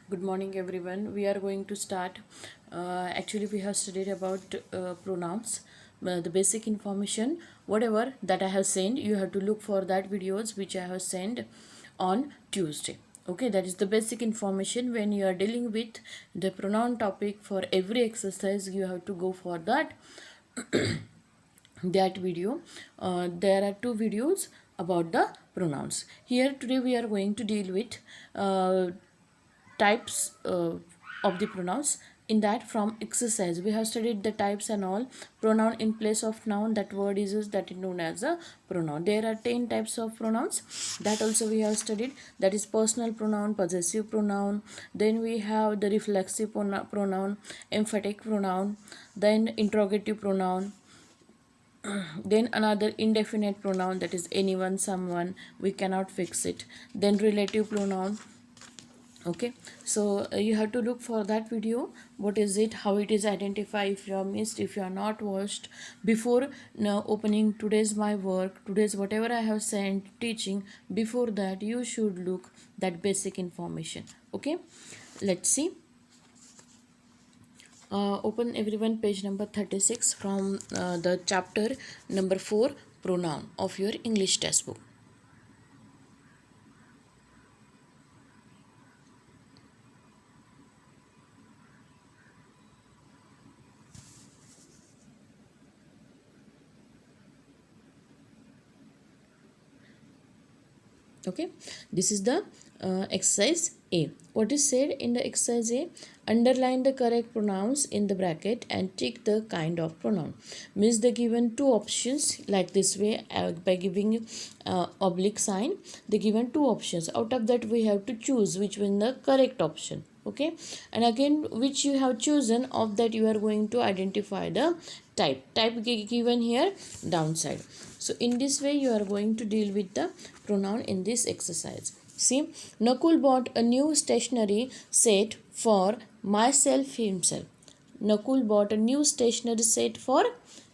Good morning, everyone. We are going to start. Actually, we have studied about pronouns, the basic information, whatever that I have sent. You have to look for that videos which I have sent on Tuesday. Okay, that is the basic information. When you are dealing with the pronoun topic for every exercise, you have to go for that video. There are two videos about the pronouns. Here today we are going to deal with types of the pronouns. In that, from exercise we have studied the types and all. Pronoun in place of noun, that word is used, that is known as a pronoun. There are 10 types of pronouns, that also we have studied. That is personal pronoun, possessive pronoun, then we have the reflexive pronoun, emphatic pronoun, then interrogative pronoun, then another indefinite pronoun, that is anyone, someone, we cannot fix it, then relative pronoun. Okay, so you have to look for that video, what is it, how it is identified. If you are missed, if you are not watched before now opening today's my work, today's whatever I have sent teaching, before that you should look that basic information. Okay, let's see. Open everyone page number 36 from the chapter number 4, pronoun, of your English textbook. Okay, this is the exercise A. What is said in the exercise A? Underline the correct pronouns in the bracket and tick the kind of pronoun. Means they given two options like this way, by giving oblique sign, they given two options. Out of that we have to choose which one the correct option. Okay, and again which you have chosen, of that you are going to identify the type given here downside. So in this way you are going to deal with the pronoun in this exercise. See, Nakul bought a new stationery set for myself himself. Nakul bought a new stationery set for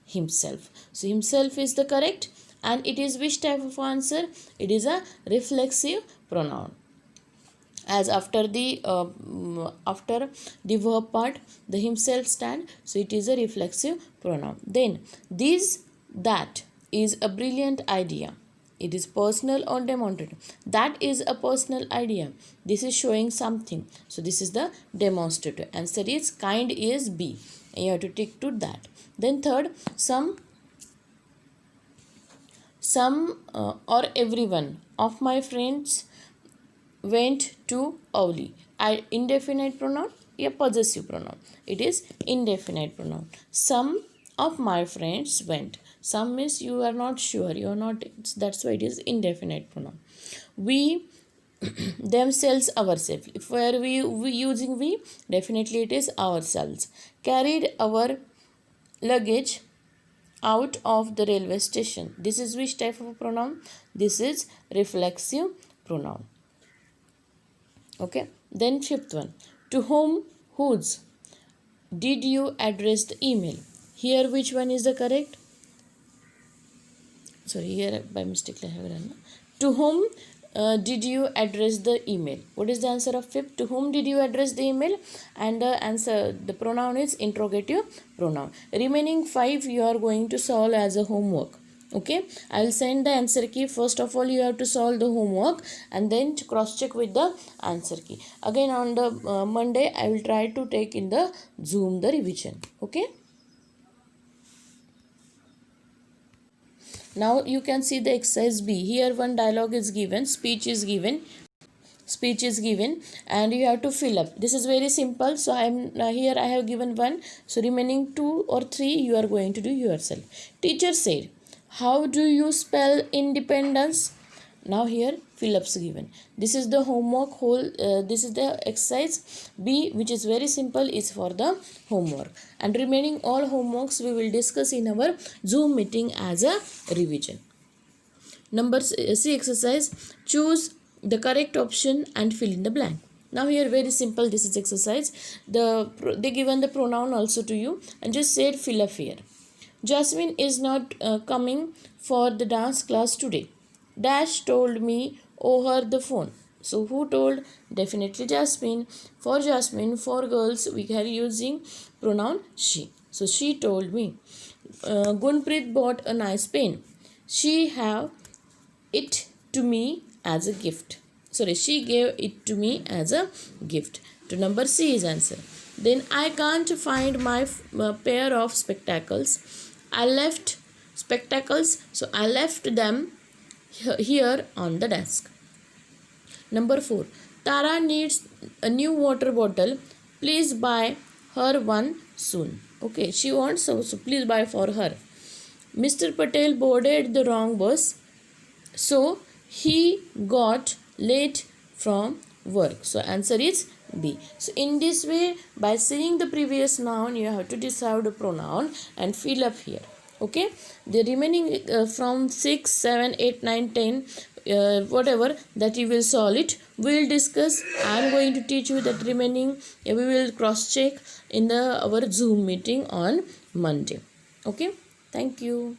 himself. So himself is the correct, and it is which type of answer? It is a reflexive pronoun, as after the verb part the himself stand, so it is a reflexive pronoun. Then this, that is a brilliant idea. It is personal or demonstrative. That is a personal idea, this is showing something, so this is the demonstrative. Answer is kind is B, and you have to tick to that. Then third, some or everyone of my friends went to Auli. Indefinite pronoun, a possessive pronoun. It is indefinite pronoun. Some of my friends went. Some means you are not sure, you are not, that's why it is indefinite pronoun. We themselves, ourselves. If where we using we, definitely it is ourselves. Carried our luggage out of the railway station. This is which type of pronoun? This is reflexive pronoun. Okay, then fifth one, to whom, whose did you address the email? Here which one is the correct? Sorry, here by mistake I have run. To whom did you address the email? What is the answer of fifth? To whom did you address the email? And the answer, the pronoun is interrogative pronoun. Remaining 5 you are going to solve as a homework. Okay, I will send the answer key. First of all you have to solve the homework and then cross check with the answer key. Again on the Monday I will try to take in the Zoom the revision. Okay, now you can see the exercise B. Here one dialogue is given, speech is given, and you have to fill up. This is very simple, so I am here I have given one, so remaining 2 or 3 you are going to do yourself. Teacher said, how do you spell independence? Now here fill ups given. This is the homework whole, this is the exercise B, which is very simple, is for the homework, and remaining all homeworks we will discuss in our Zoom meeting as a revision. Number C exercise, choose the correct option and fill in the blank. Now here very simple, this is exercise. They given the pronoun also to you and just said fill up here. Jasmine is not coming for the dance class today. Dash told me over the phone. So who told? Definitely Jasmine. For Jasmine, for girls, we are using pronoun she. So she told me. Gunpreet bought a nice pen. She have it to me as a gift. Sorry, she gave it to me as a gift. To number C is answer. Then I can't find my pair of spectacles. I left spectacles, so I left them here on the desk. Number 4. Tara needs a new water bottle. Please buy her one soon. Okay, she wants, so please buy for her. Mr. Patel boarded the wrong bus, so he got late from work. So answer is B. So in this way, by seeing the previous noun, you have to decide the pronoun and fill up here. Okay, the remaining from 6, 7, 8, 9, 10, whatever that you will solve it, we will discuss. I am going to teach you that remaining. We will cross check in the our Zoom meeting on Monday. Okay, thank you.